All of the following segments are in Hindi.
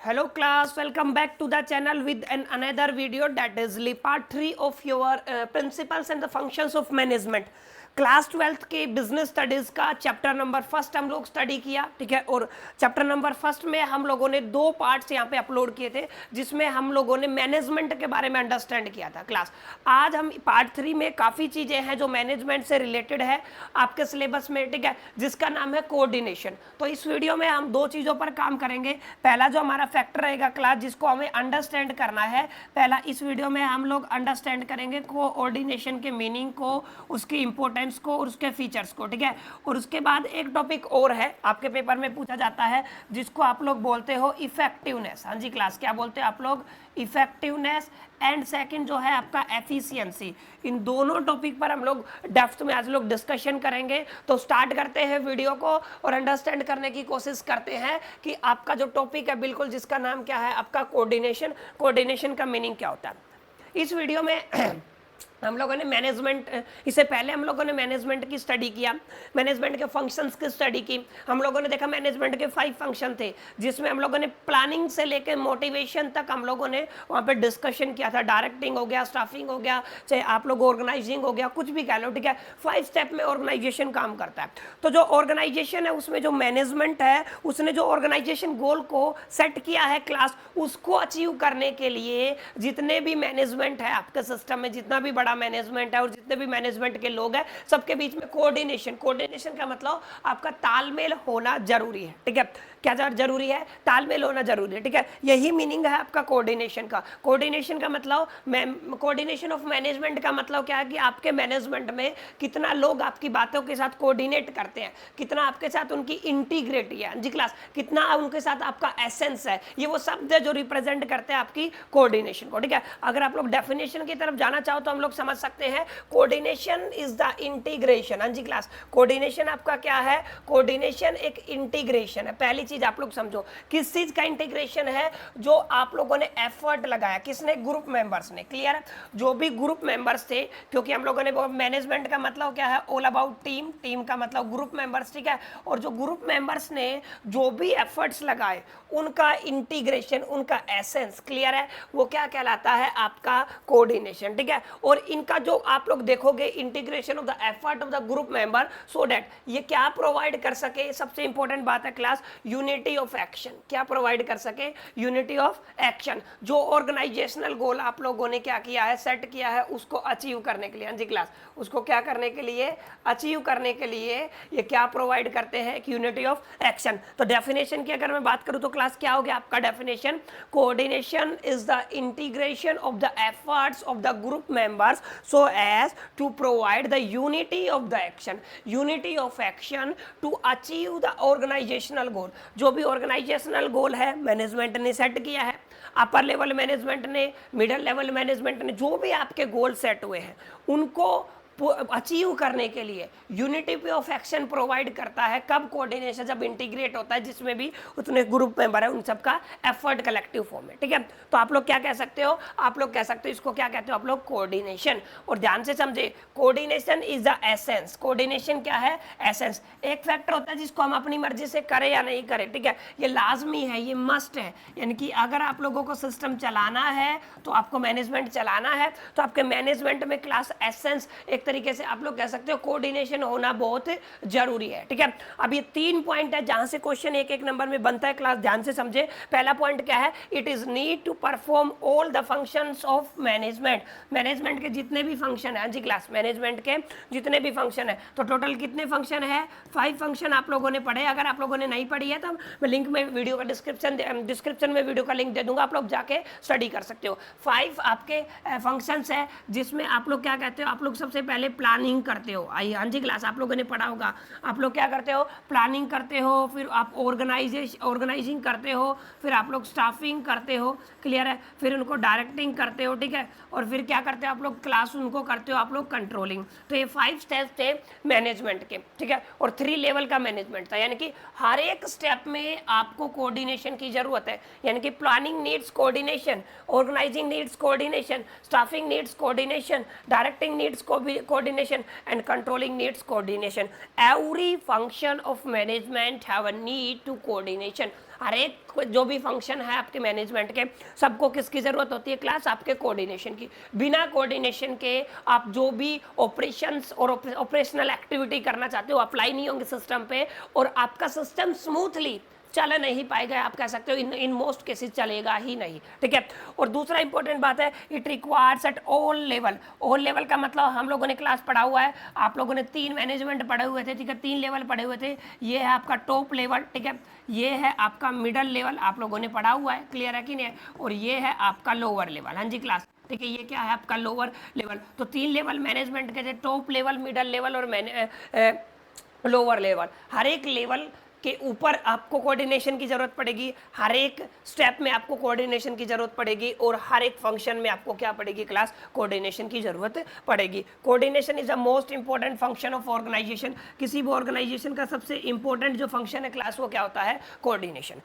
Hello class, welcome back to the channel with another video, that is part 3 of your principles and the functions of management. Class 12th के बिजनेस स्टडीज का चैप्टर नंबर फर्स्ट हम लोग स्टडी किया, ठीक है। और चैप्टर नंबर फर्स्ट में हम लोगों ने 2 पार्ट्स यहाँ पे अपलोड किए थे, जिसमें हम लोगों ने मैनेजमेंट के बारे में अंडरस्टैंड किया था क्लास। आज हम पार्ट 3 में काफ़ी चीज़ें हैं जो मैनेजमेंट से रिलेटेड है आपके सिलेबस में, ठीक है, जिसका नाम है कोऑर्डिनेशन। तो इस वीडियो में हम 2 चीज़ों पर काम करेंगे। पहला जो हमारा फैक्टर रहेगा क्लास, जिसको हमें अंडरस्टैंड करना है, पहला इस वीडियो में हम लोग अंडरस्टैंड करेंगे कोऑर्डिनेशन के मीनिंग को, उसकी इंपॉर्टेंस को और उसके फीचर्स को, ठीक है। और उसके बाद एक टॉपिक और है आपके पेपर में पूछा जाता है, जिसको आप लोग बोलते हो इफेक्टिवनेस। हाँ जी क्लास, क्या बोलते हैं आप लोग? इफेक्टिवनेस। एंड सेकंड जो है आपका एफिशिएंसी। इन दोनों टॉपिक पर हम लोग डेप्थ में आज लोग डिस्कशन करेंगे। तो स्टार्ट करते हैं वीडियो को और अंडरस्टैंड करने की कोशिश करते हैं कि आपका जो टॉपिक है बिल्कुल, जिसका नाम क्या है आपका कोऑर्डिनेशन। कोऑर्डिनेशन का मीनिंग क्या होता है इस वीडियो में हम लोगों ने मैनेजमेंट, इससे पहले हम लोगों ने मैनेजमेंट की स्टडी किया, मैनेजमेंट के फंक्शंस की स्टडी की। हम लोगों ने देखा मैनेजमेंट के 5 फंक्शन थे, जिसमें हम लोगों ने प्लानिंग से लेकर मोटिवेशन तक हम लोगों ने वहाँ पे डिस्कशन किया था। डायरेक्टिंग हो गया, स्टाफिंग हो गया, चाहे आप लोग ऑर्गेनाइजिंग हो गया, कुछ भी कह लो, ठीक है। 5 स्टेप में ऑर्गेनाइजेशन काम करता है। तो जो ऑर्गेनाइजेशन है उसमें जो मैनेजमेंट है, उसने जो ऑर्गेनाइजेशन गोल को सेट किया है क्लास, उसको अचीव करने के लिए जितने भी मैनेजमेंट है आपके सिस्टम में, जितना भी बड़ा मैनेजमेंट है और जितने भी मैनेजमेंट के लोग हैं, सबके बीच में कोऑर्डिनेशन। कोऑर्डिनेशन का मतलब आपका तालमेल होना जरूरी है, ठीक है। क्या जरूरी है? तालमेल होना जरूरी है, ठीक है। यही मीनिंग है आपका कोऑर्डिनेशन का। कोऑर्डिनेशन का मतलब, कोऑर्डिनेशन ऑफ मैनेजमेंट का मतलब क्या है कि आपके मैनेजमेंट में कितना लोग आपकी बातों के साथ कोऑर्डिनेट करते हैं, कितना आपके साथ उनकी इंटीग्रिटी है जी क्लास, कितना उनके साथ आपका एसेंस है। ये वो शब्द है जो रिप्रेजेंट करते हैं आपकी कोऑर्डिनेशन को, ठीक है। अगर आप लोग डेफिनेशन की तरफ जाना चाहो तो हम लोग समझ सकते हैं कोऑर्डिनेशन इज द इंटीग्रेशन। हाँ जी क्लास, कोऑर्डिनेशन आपका क्या है? कोऑर्डिनेशन एक इंटीग्रेशन है। पहली चीज आप लोग समझो, किस चीज का इंटीग्रेशन है? जो आप लोगों ने एफर्ट लगाया, किसने? ग्रुप मेंबर्स ने। क्लियर है? जो भी ग्रुप मेंबर्स थे, क्योंकि हम लोगों ने मैनेजमेंट का मतलब क्या है? ऑल अबाउट टीम, टीम का मतलब ग्रुप मेंबर्स, ठीक है। और जो ग्रुप मेंबर्स ने जो भी एफर्ट्स लगाए, उनका इंटीग्रेशन, उनका एसेंस, क्लियर है, वो क्या कहलाता है? आपका कोऑर्डिनेशन, ठीक है। और इनका जो आप लोग देखोगे integration of the effort of the group member, so that ये क्या प्रोवाइड कर सके? सबसे इंपॉर्टेंट बात है क्लास, यूनिटी ऑफ एक्शन। क्या प्रोवाइड कर सके? Unity of action. जो ऑर्गेनाइजेशनल गोल आप लोगों ने क्या किया है? सेट किया है, उसको अचीव करने के लिए, हाँ जी क्लास, उसको क्या करने के लिए? अचीव करने के लिए ये क्या प्रोवाइड करते हैं? Unity of action. तो डेफिनेशन की अगर मैं बात करूं तो क्लास क्या हो गया आपका definition? Coordination is the integration of the efforts of the group members so as to provide the unity of the action, unity of action to achieve the organizational goal। जो भी organizational goal है मैनेजमेंट ने सेट किया है, अपर लेवल मैनेजमेंट ने, मिडिल लेवल मैनेजमेंट ने, जो भी आपके गोल सेट हुए हैं उनको अचीव करने के लिए यूनिटी ऑफ एक्शन प्रोवाइड करता है। कब? कोऑर्डिनेशन, जब इंटीग्रेट होता है, जिसमें भी उतने ग्रुप मेंबर है उन सबका एफर्ट कलेक्टिव फॉर्म में, ठीक है। तो आप लोग क्या कह सकते हो? आप लोग कह सकते हो इसको क्या कहते हो आप लोग? कोऑर्डिनेशन। और ध्यान से समझे, coordination is the essence. Coordination क्या है? एसेंस। एक फैक्टर होता है जिसको हम अपनी मर्जी से करें या नहीं करें, ठीक है, ये लाजमी है, ये मस्ट है। यानी कि अगर आप लोगों को सिस्टम चलाना है, तो आपको मैनेजमेंट चलाना है, तो आपके मैनेजमेंट में क्लास एसेंस, एक तरीके से आप लोग कह सकते हो कोऑर्डिनेशन होना बहुत जरूरी है, ठीक है। अब ये 3 पॉइंट है जहां से क्वेश्चन एक एक नंबर में बनता है क्लास, ध्यान से समझे। पहला पॉइंट क्या है? It is need to perform all the functions of management. Management के जितने भी फंक्शन है जी क्लास, मैनेजमेंट के जितने भी फंक्शन है, तो टोटल कितने फंक्शन है? 5 फंक्शन आप लोगों ने पढ़े। अगर आप लोगों ने नहीं पढ़ी है तो मैं लिंक में वीडियो का डिस्क्रिप्शन में वीडियो का लिंक दे दूंगा, आप लोग जाके स्टडी कर सकते हो। 5 आपके फंक्शंस है, जिसमें आप लोग क्या कहते हो? आप लोग सबसे पहले प्लानिंग करते हो। आई हाँ जी क्लास, आप लोगों ने पढ़ा होगा। आप लोग क्या करते हो? प्लानिंग करते हो, फिर आप ऑर्गेनाइजिंग करते हो, फिर आप लोग स्टाफिंग करते हो, क्लियर है, फिर उनको डायरेक्टिंग करते हो, ठीक है, और फिर क्या करते हो आप लोग? क्लास उनको करते हो आप लोग कंट्रोलिंग। तो ये 5 स्टेप्स थे मैनेजमेंट के, ठीक है। और 3 लेवल का मैनेजमेंट था, यानी कि हर एक स्टेप में आपको कोऑर्डिनेशन की जरूरत है। यानी कि planning needs coordination, organizing needs coordination, staffing needs coordination, directing needs coordination and controlling needs coordination. Every function of management have a need to coordination. हर एक जो भी फंक्शन है आपके मैनेजमेंट के, सबको किसकी ज़रूरत होती है क्लास? आपके कोऑर्डिनेशन की. बिना कोऑर्डिनेशन के आप जो भी ऑपरेशंस और ऑपरेशनल एक्टिविटी करना चाहते हो अप्लाई नहीं होंगे सिस्टम पे, और आपका सिस्टम स्मूथली चल नहीं पाएगा. आप कह सकते हो इन मोस्ट केसेस चलेगा ही नहीं. ठीक है. और दूसरा इंपॉर्टेंट बात है, it requires at all level. All level का मतलब हम लोगों ने क्लास पढ़ा हुआ है, आप लोगों ने 3 मैनेजमेंट पढ़े हुए थे. ठीक है, 3 लेवल पढ़े हुए थे. ये है आपका टॉप लेवल. ठीक है, ये है आपका मिडल लेवल, आप लोगों ने पढ़ा हुआ है. क्लियर है कि नहीं? और ये है आपका लोअर लेवल. हाँ जी क्लास. ठीक है, ये क्या है आपका लोअर लेवल. तो 3 लेवल मैनेजमेंट के थे, टॉप लेवल, मिडल लेवल और लोअर लेवल. हर एक लेवल के ऊपर आपको कोऑर्डिनेशन की जरूरत पड़ेगी, हर एक स्टेप में आपको कोऑर्डिनेशन की जरूरत पड़ेगी, और हर एक फंक्शन में आपको क्या पड़ेगी क्लास? कोऑर्डिनेशन की जरूरत पड़ेगी. Coordination is the most important function of organization. किसी भी ऑर्गेनाइजेशन का सबसे इंपॉर्टेंट जो फंक्शन है क्लास वो क्या होता है? कोऑर्डिनेशन.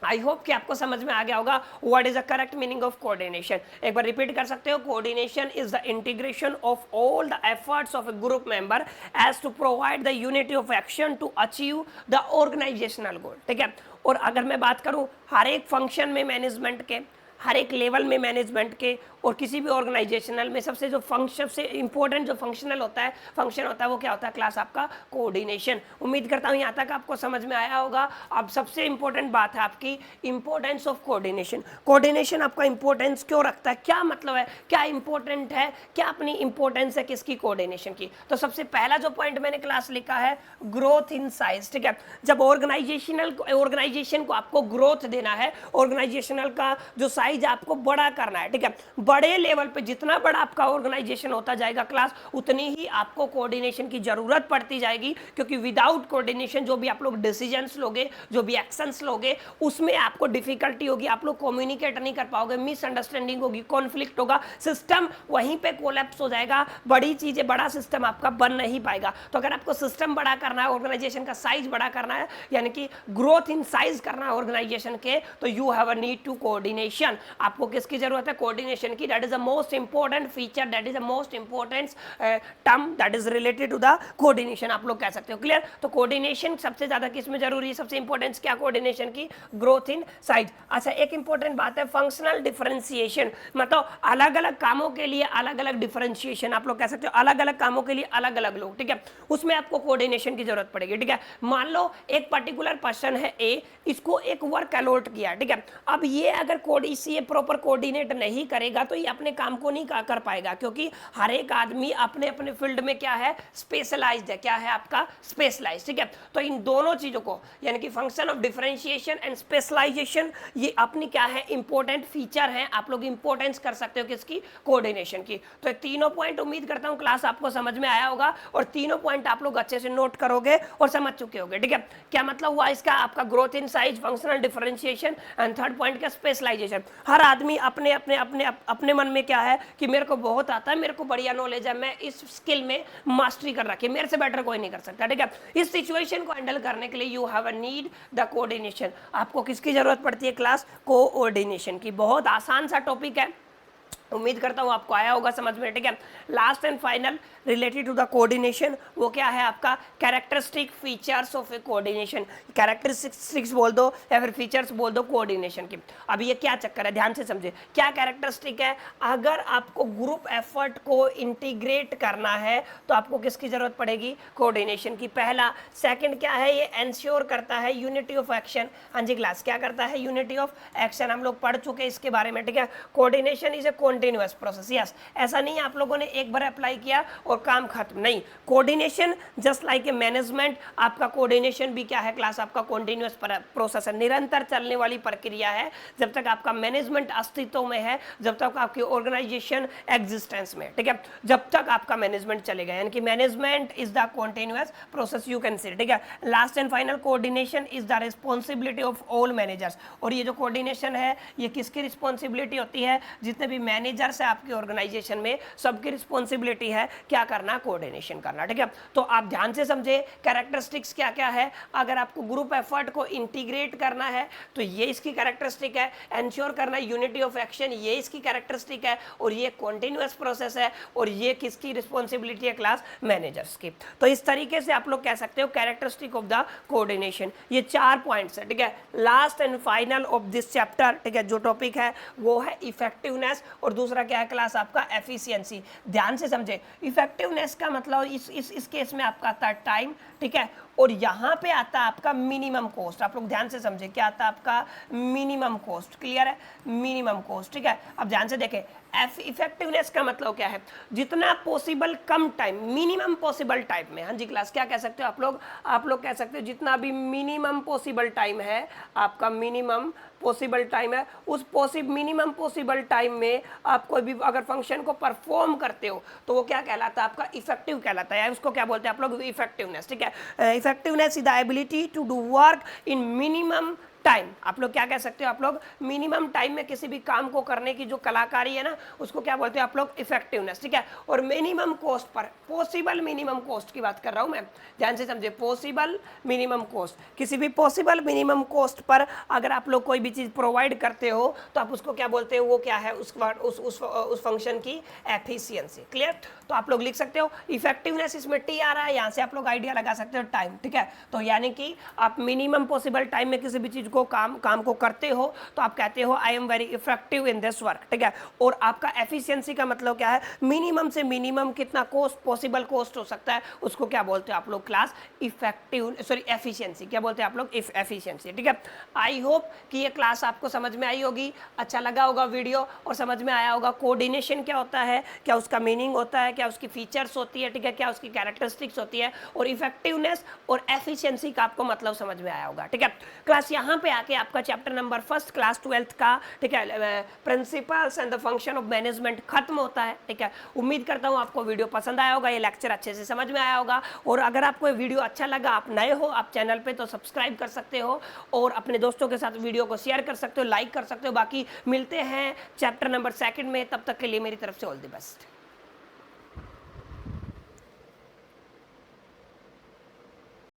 आई होप कि आपको समझ में आ गया होगा what is the correct meaning of coordination. एक बार रिपीट कर सकते हो. Coordination is the integration of all the efforts of a group member as to provide the unity of action to achieve the organisational goal. ठीक है. और अगर मैं बात करूं हर एक फंक्शन में मैनेजमेंट के, हर एक लेवल में मैनेजमेंट के, और किसी भी ऑर्गेनाइजेशनल में सबसे जो फंक्शन से इंपॉर्टेंट जो फंक्शन होता है वो क्या होता है क्लास? आपका कोऑर्डिनेशन. उम्मीद करता हूँ यहाँ तक आपको समझ में आया होगा. अब सबसे इंपॉर्टेंट बात है आपकी इंपॉर्टेंस ऑफ कोऑर्डिनेशन. कोऑर्डिनेशन आपका इंपॉर्टेंस क्यों रखता है? क्या मतलब है? क्या इंपॉर्टेंट है? क्या अपनी इंपॉर्टेंस है किसकी? कोऑर्डिनेशन की. तो सबसे पहला जो पॉइंट मैंने क्लास लिखा है, ग्रोथ इन साइज. ठीक है, जब ऑर्गेनाइजेशन को आपको ग्रोथ देना है, ऑर्गेनाइजेशनल का जो साइज आपको बड़ा करना है. ठीक है, बड़े लेवल पे जितना बड़ा आपका ऑर्गेनाइजेशन होता जाएगा क्लास, उतनी ही आपको कोऑर्डिनेशन की जरूरत पड़ती जाएगी, क्योंकि विदाउट कोऑर्डिनेशन जो भी आप लोग डिसीजंस लोगे, जो भी एक्शंस लोगे, उसमें आपको डिफिकल्टी होगी, आप लोग कम्युनिकेट नहीं कर पाओगे, मिसअंडरस्टैंडिंग होगी, कॉन्फ्लिक्ट होगा, सिस्टम वहीं पे कोलैप्स हो जाएगा. बड़ी चीजें, बड़ा सिस्टम आपका बन नहीं पाएगा. तो अगर आपको सिस्टम बड़ा करना है, ऑर्गेनाइजेशन का साइज बड़ा करना है, यानी कि ग्रोथ इन साइज करना है ऑर्गेनाइजेशन के, तो you have a need to coordination. आपको किसकी जरूरत है? कोऑर्डिनेशन की. That is the most important feature, that is the most important term that is related to the coordination, आप लोग कह सकते हो. क्लियर? तो कोऑर्डिनेशन सबसे ज्यादा किस में जरूरी है? सबसे इंपॉर्टेंस क्या कोऑर्डिनेशन की? Growth in size. अच्छा, एक इंपॉर्टेंट बात है फंक्शनल डिफरेंशिएशन. मतलब अलग अलग कामों के लिए अलग अलग डिफरेंशिएशन, आप लोग कह सकते हो अलग अलग कामों के लिए अलग अलग लोग. ठीक है, उसमें आपको कोऑर्डिनेशन की जरूरत पड़ेगी. ठीक है, मान लो एक पर्टिकुलर पर्सन है ए, इसको एक वर्क अलॉट किया. ठीक है, अब ये अगर इसे प्रॉपर कोऑर्डिनेट नहीं करेगा तो ये अपने काम को नहीं कर पाएगा, क्योंकि हर एक आदमी अपने अपने फील्ड में क्या है? स्पेशलाइज्ड है. क्या है आपका? स्पेशलाइज्ड. ठीक है, तो इन दोनों चीजों को, यानी कि function of differentiation and specialization, ये अपनी क्या है? इंपॉर्टेंट फीचर है. आप लोग इंपॉर्टेंस कर सकते हो किसकी? कोऑर्डिनेशन की. तो तीनों पॉइंट उम्मीद करता हूं क्लास आपको समझ में आया होगा, और तीनों पॉइंट आप लोग अच्छे से नोट करोगे और समझ चुके होगे. ठीक है, क्या मतलब हुआ इसका? आपका growth in size, functional differentiation, and third point का स्पेशलाइजेशन. हर आदमी अपने अपने अपने अपने मन में क्या है कि मेरे को बहुत आता है, मेरे को बढ़िया नॉलेज है, मैं इस स्किल में मास्टरी कर रखी है, मेरे से बेटर कोई नहीं कर सकता. ठीक है, इस सिचुएशन को हैंडल करने के लिए you have a need the coordination. आपको किसकी जरूरत पड़ती है क्लास? कोऑर्डिनेशन की. बहुत आसान सा टॉपिक है, उम्मीद करता हूँ आपको आया होगा समझ में. ठीक है, last and final related to the coordination, वो क्या है आपका? Characteristic features of a coordination. Characteristics बोल दो या फिर फीचर्स बोल दो कोऑर्डिनेशन की. अब ये क्या चक्कर है, ध्यान से समझे. क्या कैरेक्टरिस्टिक है? अगर आपको ग्रुप एफर्ट को इंटीग्रेट करना है तो आपको किसकी जरूरत पड़ेगी? कोऑर्डिनेशन की. पहला. सेकंड क्या है? ये एंश्योर करता है यूनिटी ऑफ एक्शन. हाँ जी क्लास, क्या करता है? Unity of action. हम लोग पढ़ चुके हैं इसके बारे में. ठीक है, coordination is a continuous process. Yes, ऐसा नहीं आप लोगों ने एक बार अप्लाई किया और काम खत्म. नहीं, coordination just like a management, आपका कोऑर्डिनेशन भी क्या है क्लास? आपका कंटीन्यूअस प्रोसेस है, निरंतर चलने वाली प्रक्रिया है. जब तक आपका मैनेजमेंट अस्तित्व में है, जब तक आपकी ऑर्गेनाइजेशन एग्जिस्टेंस में. ठीक है, जब तक आपका मैनेजमेंट चलेगा, यानी कि management is the continuous process, you can see. ठीक है, last and final, coordination is the responsibility of all managers. और ये जो कोऑर्डिनेशन है ये किसकी रिस्पॉन्सिबिलिटी होती है? जितने भी मैनेजर मैनेजर्स है आपकी ऑर्गेनाइजेशन में, सबकी रिस्पॉन्सिबिलिटी है क्या करना, कोऑर्डिनेशन करना, ठीक है। तो आप ध्यान से समझे कैरेक्टरिस्टिक्स क्या क्या है। अगर आपको ग्रुप एफर्ट को इंटीग्रेट करना है तो ये इसकी कैरेक्टरिस्टिक है, एंश्योर करना यूनिटी ऑफ एक्शन ये इसकी कैरेक्टरिस्टिक है, और ये कॉन्टिन्यूअस प्रोसेस है, और ये किसकी रिस्पॉन्सिबिलिटी है, क्लास मैनेजर्स की। तो इस तरीके से आप लोग कह सकते हो कैरेक्टरिस्टिक ऑफ द कोऑर्डिनेशन। ये 4 पॉइंट्स है, ठीक है। Last and final of this chapter, ठीक है, जो टॉपिक है वो है इफेक्टिवनेस, और दूसरा क्या है क्लास आपका एफिशिएंसी। ध्यान से समझे, इफेक्टिवनेस का मतलब इस केस में आपका आता है टाइम, ठीक है, और यहाँ पे आता है आपका मिनिमम कॉस्ट। आप लोग ध्यान से समझे क्या आता है आपका मिनिमम कॉस्ट, क्लियर है, मिनिमम कॉस्ट, ठीक है। अब ध्यान से देखें इफेक्टिवनेस का मतलब क्या है, जितना पॉसिबल कम टाइम, मिनिमम पॉसिबल टाइम में, हाँ जी क्लास क्या कह सकते हो आप लोग कह सकते हो जितना भी मिनिमम पॉसिबल टाइम है, आपका मिनिमम पॉसिबल टाइम है, उस मिनिमम पॉसिबल टाइम में आप कोई भी अगर फंक्शन को परफॉर्म करते हो तो वो क्या कहलाता है, आपका इफेक्टिव कहलाता है, उसको क्या बोलते हैं आप लोग, इफेक्टिवनेस, ठीक है। Effectiveness is the ability to do work in minimum time. आप लोग क्या कह सकते हो, आप लोग मिनिमम टाइम में किसी भी काम को करने की जो कलाकारी है ना, उसको क्या बोलते हैं आप लोग, इफेक्टिवनेस, ठीक है। और minimum cost per, possible minimum cost की बात कर रहा हूं मैं, ध्यान से समझे, पॉसिबल मिनिमम कॉस्ट, किसी भी पॉसिबल मिनिमम कॉस्ट पर अगर आप लोग कोई भी चीज प्रोवाइड करते हो तो आप उसको क्या बोलते हो, वो क्या है, उस फंक्शन की एफिशिएंसी, क्लियर। तो आप लोग लिख सकते हो इफेक्टिवनेस, इसमें टी आ रहा है, यहाँ से आप लोग आइडिया लगा सकते हो टाइम, ठीक है। तो यानी कि आप मिनिमम पॉसिबल टाइम में किसी भी चीज को काम को करते हो तो आप कहते हो I am very effective in this work, ठीक है। और आपका एफिशिएंसी का मतलब क्या है, मिनिमम से मिनिमम कितना कॉस्ट, पॉसिबल कॉस्ट हो सकता है, उसको क्या बोलते हो आप लोग क्लास, एफिशिएंसी, क्या बोलते हैं आप लोग, एफिशिएंसी, ठीक है। आई होप कि ये क्लास आपको समझ में आई होगी, अच्छा लगा होगा वीडियो, और समझ में आया होगा कोऑर्डिनेशन क्या होता है, क्या उसका मीनिंग होता है, क्या उसकी फीचर्स होती है, ठीक है, क्या उसकी कैरेक्टरिस्टिक्स होती है, और इफेक्टिवनेस और एफिशिएंसी का आपको मतलब समझ में आया होगा, ठीक है। क्लास यहाँ पे आके आपका चैप्टर नंबर 1 क्लास 12th का, ठीक है, principles and the function of management खत्म होता है, ठीक है। उम्मीद करता हूँ आपको वीडियो पसंद आया होगा, ये लेक्चर अच्छे से समझ में आया होगा, और अगर आपको ये वीडियो अच्छा लगा, आप नए हो आप चैनल पे, तो सब्सक्राइब कर सकते हो, और अपने दोस्तों के साथ वीडियो को शेयर कर सकते हो, लाइक कर सकते हो। बाकी मिलते हैं चैप्टर नंबर 2 में, तब तक के लिए मेरी तरफ से ऑल द बेस्ट।